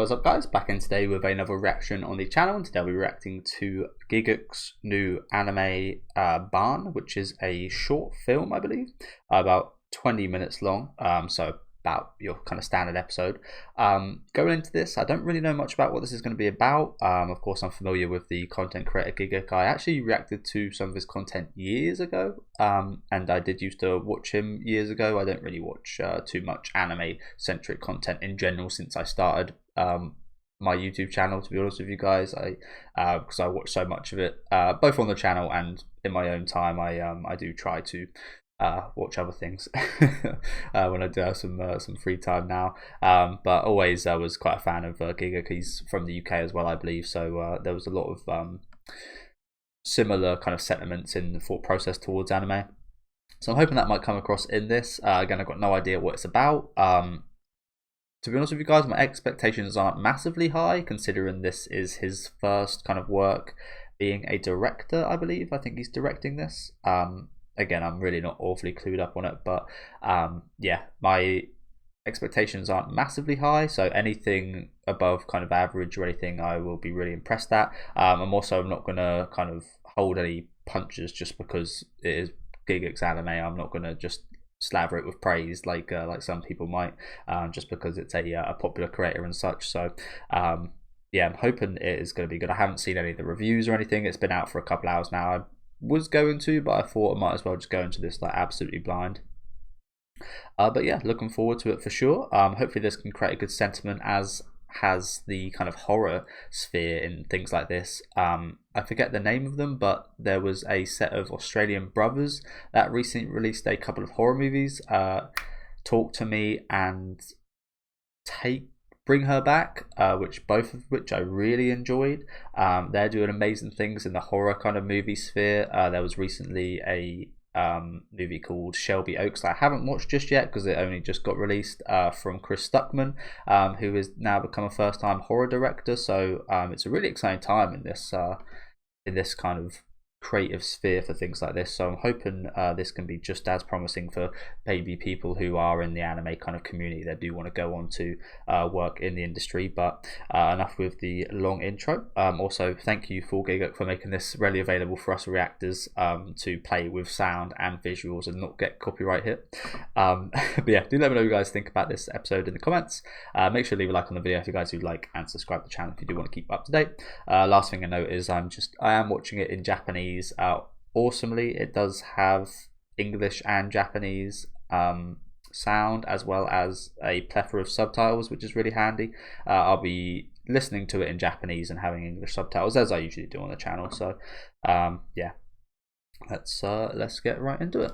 What's up guys, back in today with another reaction on the channel, and today I'll be reacting to Gigguk's new anime Bâan, which is a short film, I believe, about 20 minutes long, so about your kind of standard episode. Going into this, I don't really know much about what this is going to be about. Of course, I'm familiar with the content creator Gigguk. I actually reacted to some of his content years ago, and I did used to watch him years ago. I don't really watch too much anime-centric content in general since I started my YouTube channel, to be honest with you guys. Because I watch so much of it, both on the channel and in my own time. I do try to watch other things when I do have some free time now, but always I was quite a fan of Gigguk. He's from the UK as well, I believe, so there was a lot of similar kind of sentiments in the thought process towards anime, so I'm hoping that might come across in this. Again, I've got no idea what it's about. To be honest with you guys, my expectations aren't massively high, considering this is his first kind of work being a director, I believe. I think he's directing this. Again, I'm really not awfully clued up on it, but yeah, my expectations aren't massively high, so anything above kind of average or anything I will be really impressed at. I'm also not going to kind of hold any punches just because it is Gigguk's anime. I'm not going to just slather it with praise like some people might, just because it's a popular creator and such. So yeah, I'm hoping it is going to be good. I haven't seen any of the reviews or anything. It's been out for a couple hours now. I was going to, but I thought I might as well just go into this like absolutely blind. But yeah, looking forward to it for sure. Hopefully this can create a good sentiment, as has the kind of horror sphere in things like this. I forget the name of them, but there was a set of Australian brothers that recently released a couple of horror movies, Talk to Me and Bring Her Back, both of which I really enjoyed. They're doing amazing things in the horror kind of movie sphere. There was recently a movie called Shelby Oaks that I haven't watched just yet because it only just got released, from Chris Stuckman, who has now become a first-time horror director. So it's a really exciting time in this kind of creative sphere for things like this. So I'm hoping this can be just as promising for maybe people who are in the anime kind of community that do want to go on to work in the industry. But enough with the long intro. Also, thank you for Gigguk for making this readily available for us reactors to play with sound and visuals and not get copyright hit. But yeah, do let me know what you guys think about this episode in the comments. Make sure to leave a like on the video if you guys do like, and subscribe to the channel if you do want to keep up to date. Last thing I note is I am watching it in Japanese. Awesomely, it does have English and Japanese sound, as well as a plethora of subtitles, which is really handy. I'll be listening to it in Japanese and having English subtitles, as I usually do on the channel. So yeah, let's get right into it.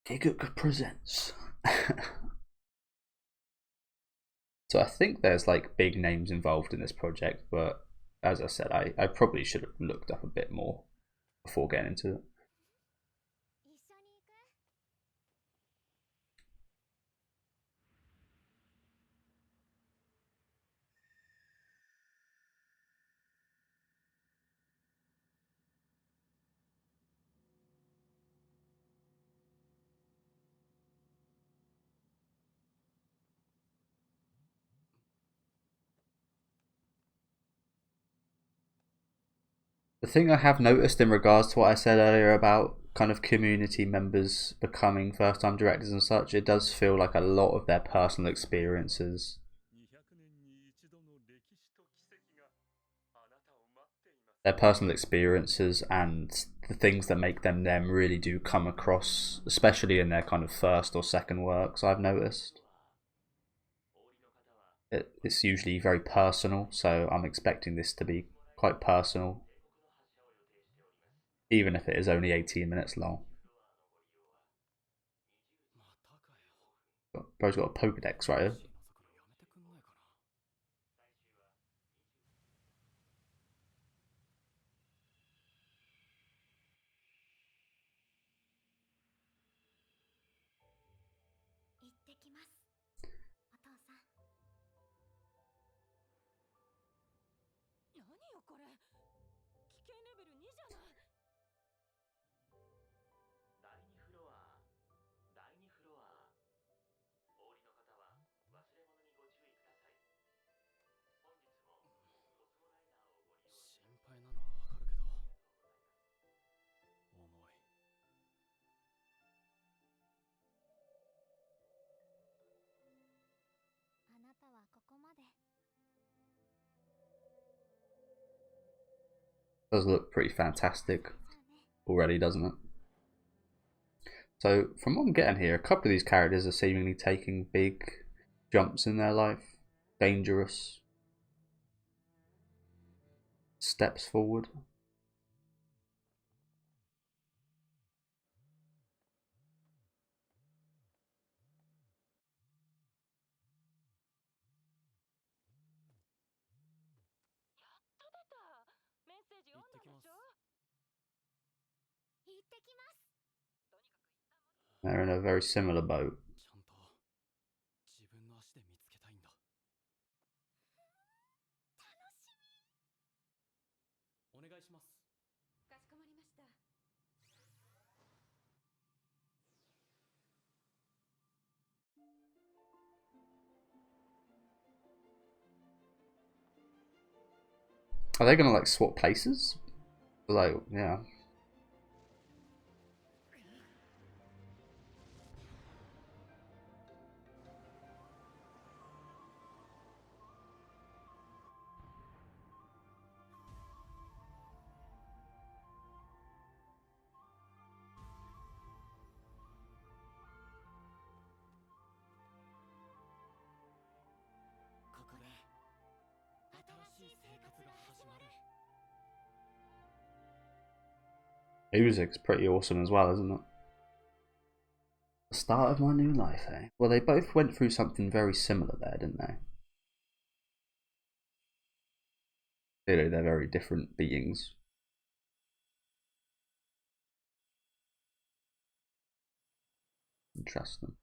Gigguk presents. So I think there's like big names involved in this project, but as I said, I probably should have looked up a bit more before getting into it. The thing I have noticed in regards to what I said earlier about kind of community members becoming first-time directors and such, it does feel like a lot of their personal experiences and the things that make them really do come across, especially in their kind of first or second works. I've noticed it's usually very personal, so I'm expecting this to be quite personal, even if it is only 18 minutes long. Bro's got a Pokedex right here. Does look pretty fantastic already, doesn't it? So from what I'm getting here, a couple of these characters are seemingly taking big jumps in their life, dangerous steps forward. They're in a very similar boat. Are they gonna like swap places? Like, yeah. Music's pretty awesome as well, isn't it? The start of my new life, eh? Well, they both went through something very similar there, didn't they? Clearly, they're very different beings. Interesting.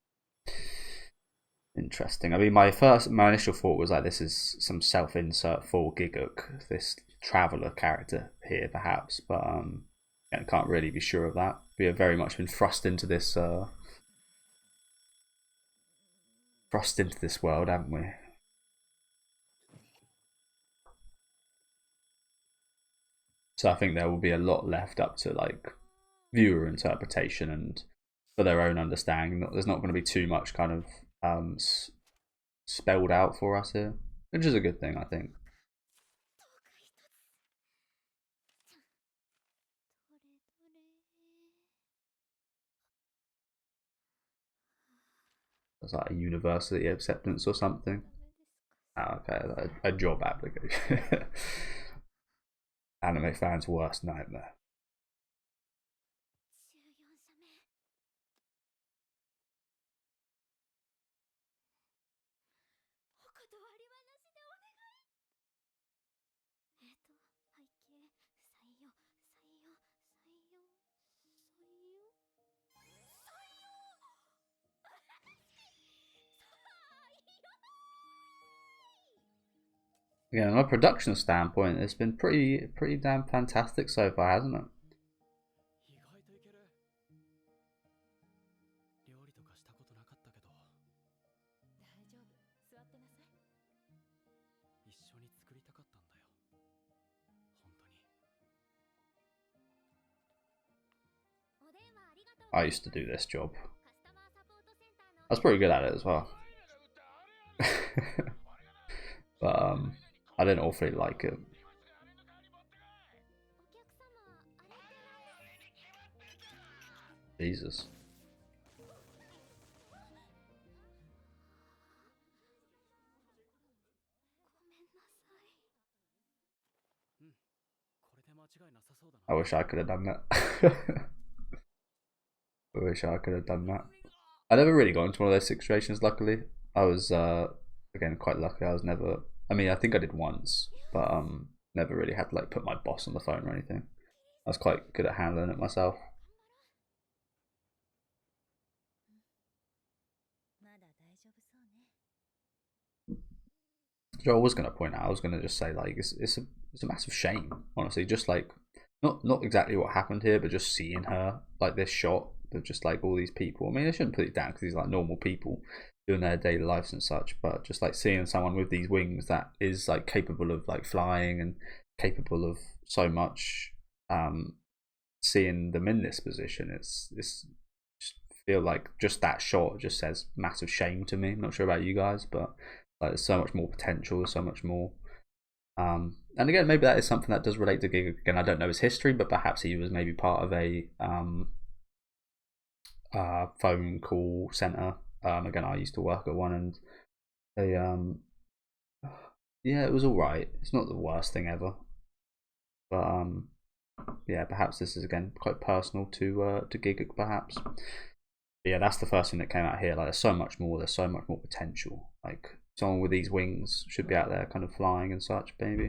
Interesting. I mean, my initial thought was like, this is some self-insert for Gigguk, this traveler character here, perhaps, but I can't really be sure of that. We have very much been thrust into this world, haven't we? So I think there will be a lot left up to like viewer interpretation and for their own understanding. There's not going to be too much kind of spelled out for us here, which is a good thing, I think. It's like a university acceptance or something. Oh, okay, a job application. Anime fans' worst nightmare. Yeah, from a production standpoint, it's been pretty damn fantastic so far, hasn't it? I used to do this job. I was pretty good at it as well. But I didn't awfully like it. Jesus. I wish I could have done that. I wish I could have done that. I never really got into one of those situations, luckily. I was, again, quite lucky. I was never... I mean, I think I did once, but never really had to like put my boss on the phone or anything. I was quite good at handling it myself. Joe, I was going to point out, I was going to just say, like, it's a massive shame, honestly. Just like, not exactly what happened here, but just seeing her, like, this shot of just like all these people. I mean, I shouldn't put it down because these are like normal people doing their daily lives and such, but just like seeing someone with these wings that is like capable of like flying and capable of so much, seeing them in this position, it's just feel like just that shot just says massive shame to me. I'm not sure about you guys, but Like there's so much more potential, there's so much more. And again, maybe that is something that does relate to Gigguk. Again, I don't know his history, but perhaps he was maybe part of a phone call center. Again, I used to work at one, and they yeah, it was all right. It's not the worst thing ever, but yeah, perhaps this is again quite personal to Gigguk, perhaps. But yeah, that's the first thing that came out here. Like, there's so much more. There's so much more potential. Like, someone with these wings should be out there, kind of flying and such, maybe.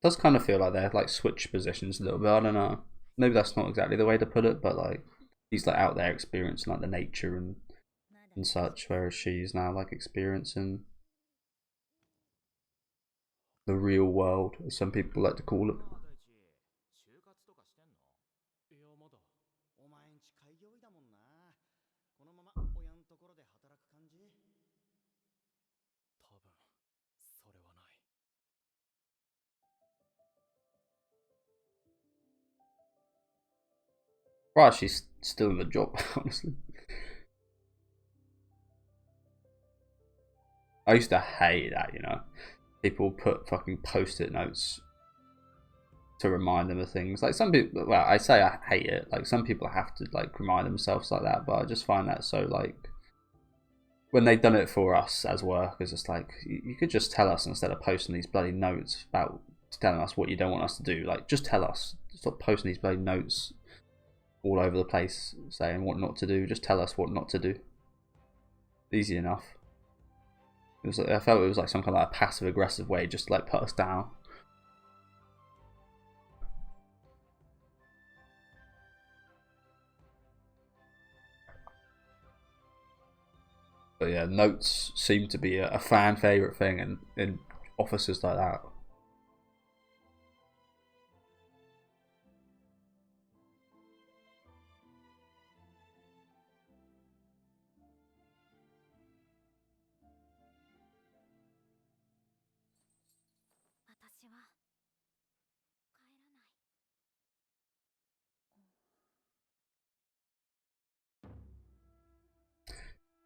Does kind of feel like they're like switch positions a little bit. I don't know. Maybe that's not exactly the way to put it, but like he's like out there experiencing like the nature and such, whereas she's now like experiencing the real world, as some people like to call it. Right, she's still in the job, honestly. I used to hate that, you know. People put fucking post-it notes to remind them of things. Like some people, well, I say I hate it. Like some people have to like remind themselves like that, but I just find that so like when they've done it for us as workers, it's like you could just tell us instead of posting these bloody notes about telling us what you don't want us to do. Like just tell us. Stop posting these bloody notes all over the place saying what not to do. Just tell us what not to do. Easy enough. It was like, I felt it was like some kind of like passive aggressive way just to like put us down. But yeah, notes seem to be a fan favorite thing in offices like that.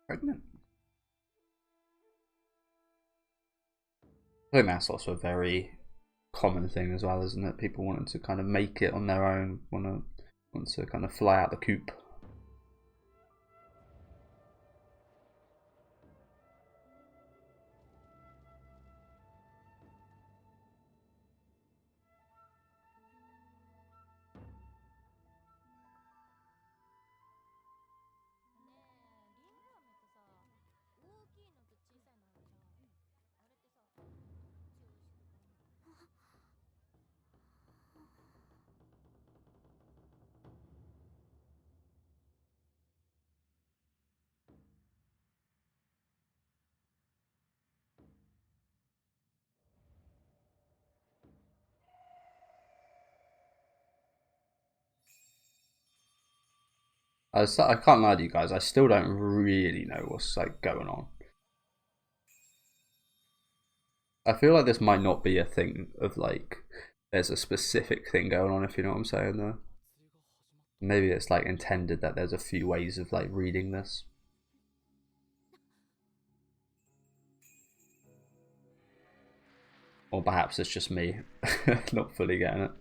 Pregnant. I think that's also a very common thing as well, isn't it? People wanting to kind of make it on their own, want to kind of fly out the coop. I can't lie to you guys. I still don't really know what's like going on. I feel like this might not be a thing of like there's a specific thing going on. If you know what I'm saying, though. Maybe it's like intended that there's a few ways of like reading this. Or perhaps it's just me not fully getting it.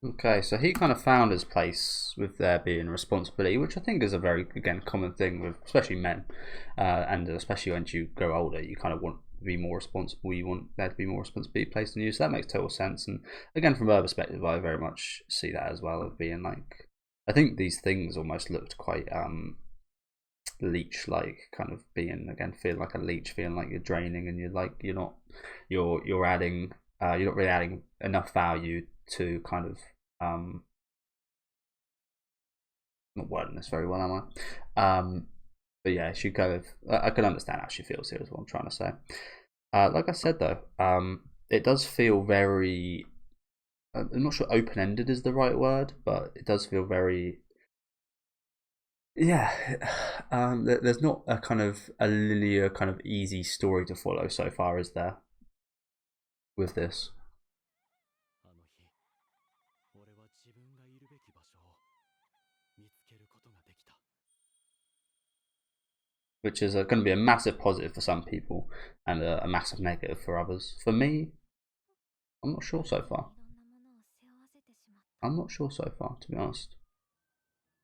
Okay, so he kind of found his place with there being responsibility, which I think is a very, again, common thing with especially men, and especially once you grow older, you kind of want to be more responsible. You want there to be more responsibility placed on you. So that makes total sense. And again, from her perspective, I very much see that as well, of being like, I think these things almost looked quite leech like, kind of being, again, feeling like a leech, feeling like you're draining, and you're adding you're not really adding enough value to kind of not wording this very well, am I? But yeah, she kind of, I can understand how she feels here, is what I'm trying to say. Like I said though, it does feel very, I'm not sure open-ended is the right word, but it does feel very, yeah, there's not a kind of a linear, kind of easy story to follow so far, is there, with this? Which is going to be a massive positive for some people and a massive negative for others. For me, I'm not sure so far. I'm not sure so far, to be honest.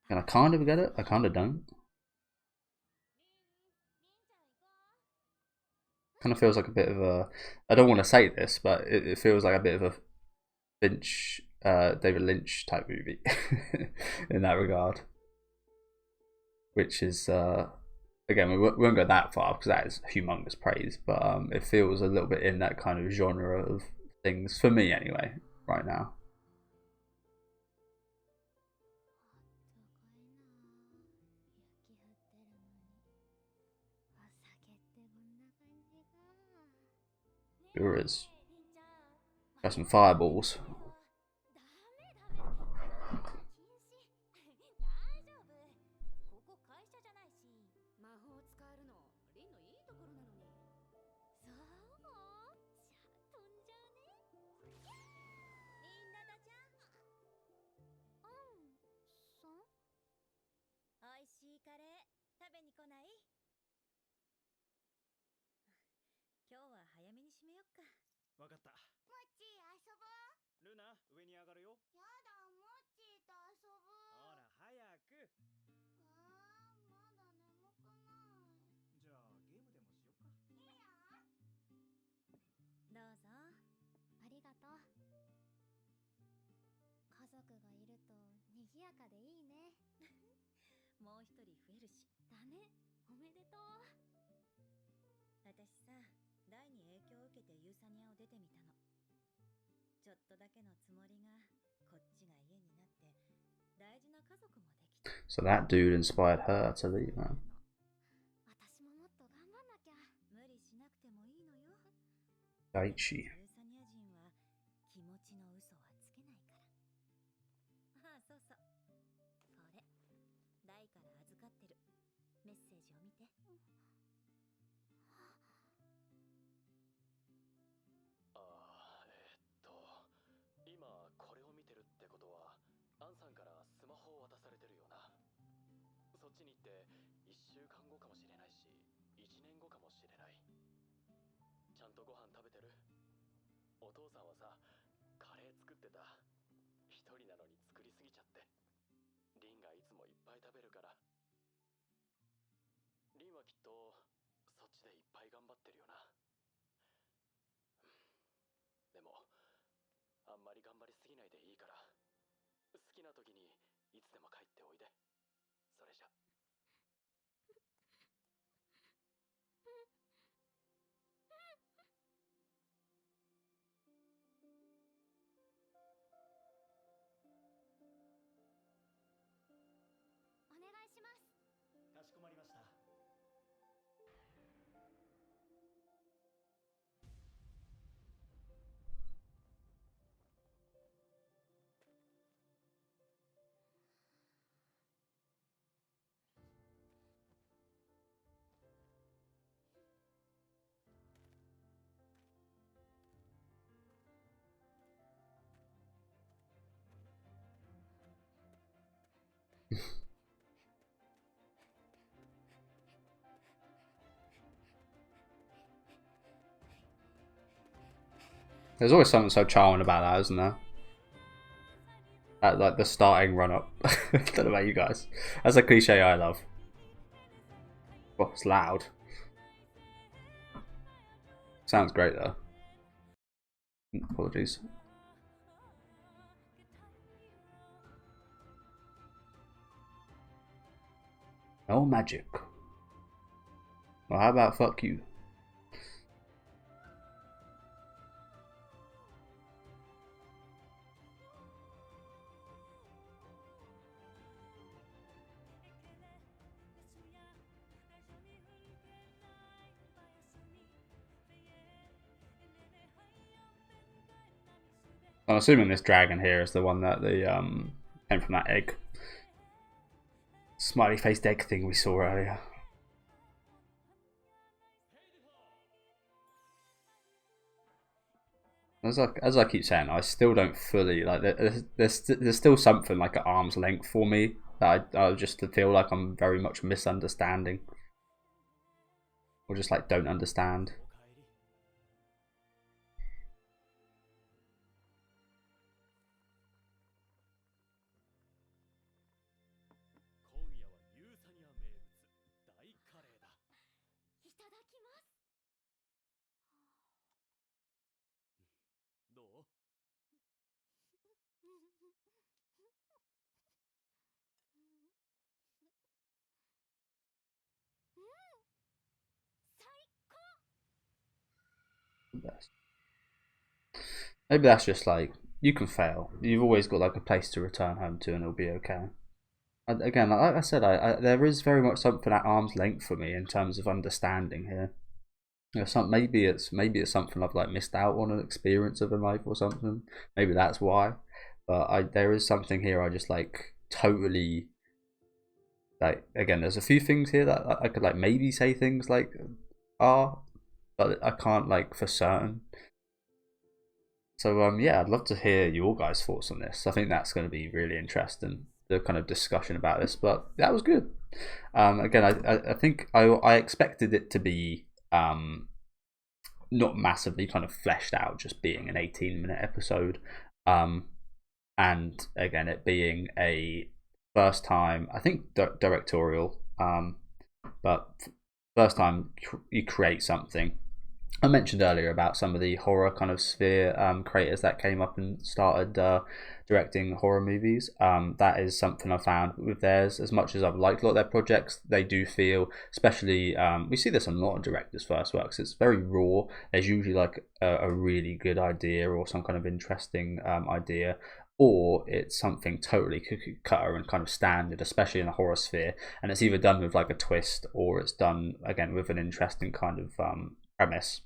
And I kind of get it, I kind of don't. Kind of feels like a bit of a, I don't want to say this, but it feels like a bit of a Finch, David Lynch type movie in that regard. Which is, again, we won't go that far because that is humongous praise, but it feels a little bit in that kind of genre of things, for me anyway, right now. There is. Got some fireballs. So that dude inspired her to leave, man. Daichi. There's always something so charming about that, isn't there? At, like the starting run up. I don't know about you guys. That's a cliche I love. Oh, it's loud. Sounds great though. Apologies. No magic. Well, how about fuck you? I'm assuming this dragon here is the one that the came from that egg. Smiley faced egg thing we saw earlier. As I keep saying, I still don't fully like. There's still something like at arm's length for me that I just feel like I'm very much misunderstanding, or just like don't understand. Maybe that's just like, you can fail. You've always got like a place to return home to, and it'll be okay. Again, like I said, there is very much something at arm's length for me in terms of understanding here. You know, maybe it's something I've like missed out on an experience of in life or something. Maybe that's why. But there is something here I just like totally like. Again, there's a few things here that I could like maybe say things like are, but I can't like for certain. So yeah, I'd love to hear your guys' thoughts on this. I think that's going to be really interesting, the kind of discussion about this. But that was good. Again, I think I expected it to be not massively kind of fleshed out, just being an 18-minute episode, and again it being a first time, I think directorial, but first time you create something. I mentioned earlier about some of the horror kind of sphere creators that came up and started directing horror movies. That is something I found with theirs. As much as I've liked a lot of their projects, they do feel, especially we see this on a lot of directors' first works, it's very raw. There's usually like a really good idea or some kind of interesting idea, or it's something totally cookie cutter and kind of standard, especially in a horror sphere, and it's either done with like a twist or it's done again with an interesting kind of premise.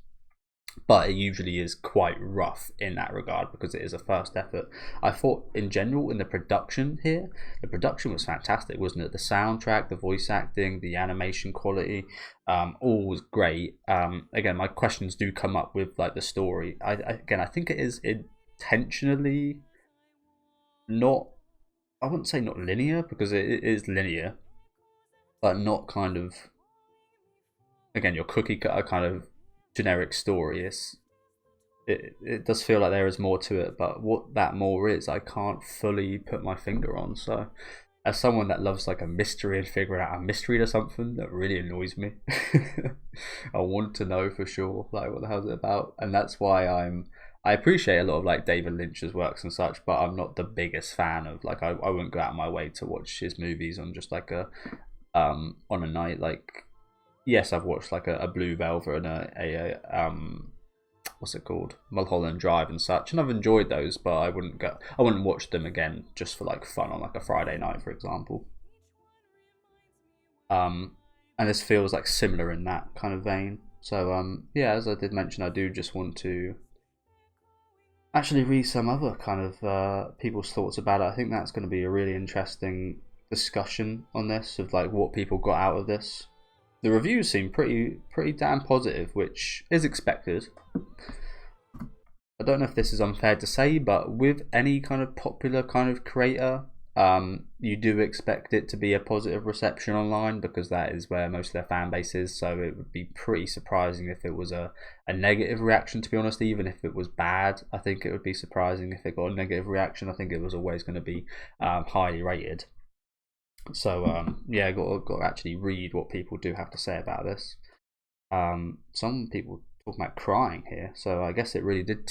But it usually is quite rough in that regard because it is a first effort. I thought in general in the production here, the production was fantastic, wasn't it? The soundtrack, the voice acting, the animation quality, all was great. Again, my questions do come up with like the story. I think it is intentionally not, I wouldn't say not linear, because it is linear, but not kind of, again, your cookie cutter kind of generic story. It does feel like there is more to it, but what that more is, I can't fully put my finger on. So as someone that loves like a mystery and figuring out a mystery to something, that really annoys me. I want to know for sure like what the hell is it about, and that's why I appreciate a lot of like David Lynch's works and such, but I'm not the biggest fan of like, I wouldn't go out of my way to watch his movies on just like a on a night. Like, yes, I've watched like a Blue Velvet and a what's it called, Mulholland Drive and such, and I've enjoyed those, but I wouldn't watch them again just for like fun on like a Friday night, for example. And this feels like similar in that kind of vein. So yeah, as I did mention, I do just want to actually read some other kind of people's thoughts about it. I think that's going to be a really interesting discussion on this, of like what people got out of this. The reviews seem pretty damn positive, which is expected. I don't know if this is unfair to say, but with any kind of popular kind of creator, You do expect it to be a positive reception online because that is where most of their fan base is, so it would be pretty surprising if it was a negative reaction, to be honest. Even if it was bad, I think it would be surprising if it got a negative reaction. I think it was always going to be highly rated. So yeah, got to actually read what people do have to say about this. Some people talk about crying here, so I guess it really did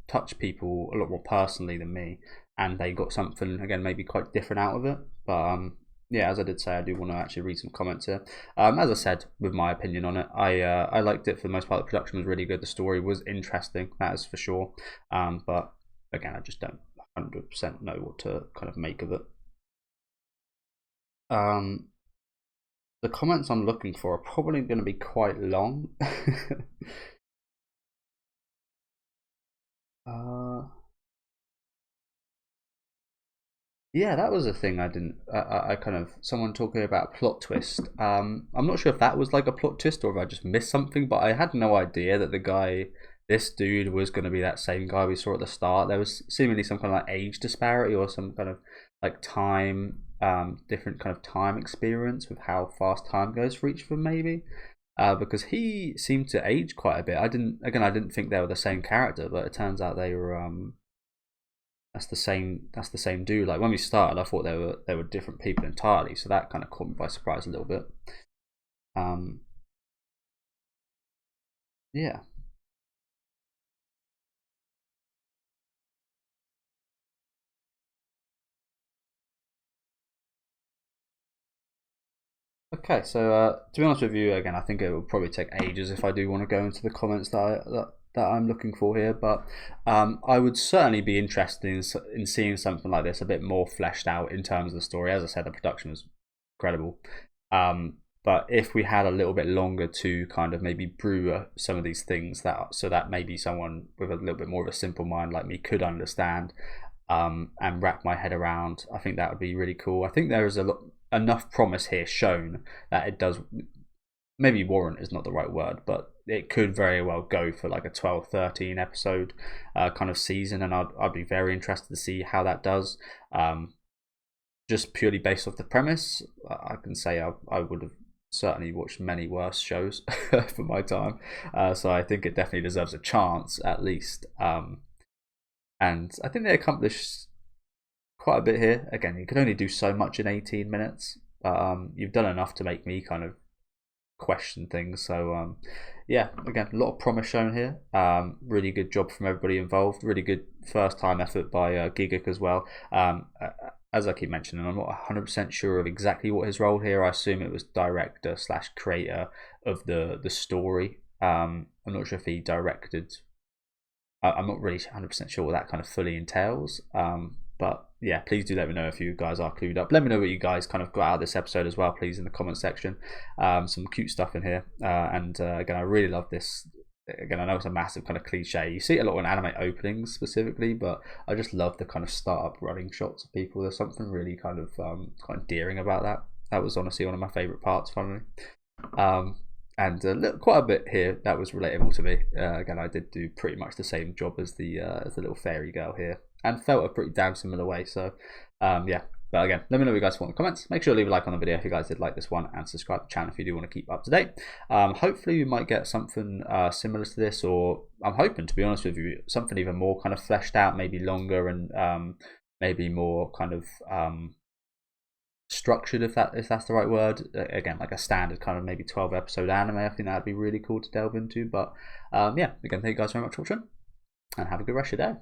touch people a lot more personally than me, and they got something, again, maybe quite different out of it. But yeah, as I did say, I do want to actually read some comments here. As I said, with my opinion on it, I liked it for the most part. The production was really good, the story was interesting, that is for sure. But again, I just don't 100% know what to kind of make of it. The comments I'm looking for are probably going to be quite long. Yeah, that was a thing I didn't. I kind of, someone talking about plot twist. I'm not sure if that was like a plot twist or if I just missed something, but I had no idea that this dude was going to be that same guy we saw at the start. There was seemingly some kind of like age disparity or some kind of like time, different kind of time experience with how fast time goes for each of them, maybe. Because he seemed to age quite a bit. I didn't think they were the same character, but it turns out they were. That's the same dude. Like when we started, I thought they were different people entirely, so that kind of caught me by surprise a little bit. Yeah. Okay, so to be honest with you, again, I think it will probably take ages if I do want to go into the comments that I'm looking for here, but I would certainly be interested in seeing something like this a bit more fleshed out in terms of the story. As I said, the production was incredible, but if we had a little bit longer to kind of maybe brew some of these things so that maybe someone with a little bit more of a simple mind like me could understand and wrap my head around, I think that would be really cool. I think there is enough promise here shown that it does. Maybe warrant is not the right word, but it could very well go for like a 12-13 episode kind of season, and I'd be very interested to see how that does. Just purely based off the premise, I can say I would have certainly watched many worse shows for my time, so I think it definitely deserves a chance at least. And I think they accomplished quite a bit here. Again, you could only do so much in 18 minutes. You've done enough to make me kind of question things. So yeah, again, a lot of promise shown here. Really good job from everybody involved. Really good first time effort by Gigguk as well. As I keep mentioning, I'm not 100% sure of exactly what his role here. I assume it was director / creator of the story. I'm not sure if he directed. I'm not really 100% sure what that kind of fully entails. But yeah, please do let me know if you guys are clued up. Let me know what you guys kind of got out of this episode as well, please, in the comment section. Some cute stuff in here. And again, I really love this. Again, I know it's a massive kind of cliche. You see it a lot in anime openings specifically, but I just love the kind of start-up running shots of people. There's something really kind of quite endearing about that. That was honestly one of my favourite parts, finally. And quite a bit here that was relatable to me. Again, I did do pretty much the same job as the little fairy girl here, and felt a pretty damn similar way. So yeah, but again, let me know what you guys want in the comments. Make sure to leave a like on the video if you guys did like this one, and subscribe to the channel if you do want to keep up to date. Hopefully we might get something similar to this, or I'm hoping, to be honest with you, something even more kind of fleshed out, maybe longer, and maybe more kind of structured, if that's the right word. Again, like a standard kind of maybe 12 episode anime. I think that'd be really cool to delve into. But yeah, again, thank you guys very much for watching, and have a good rest of your day.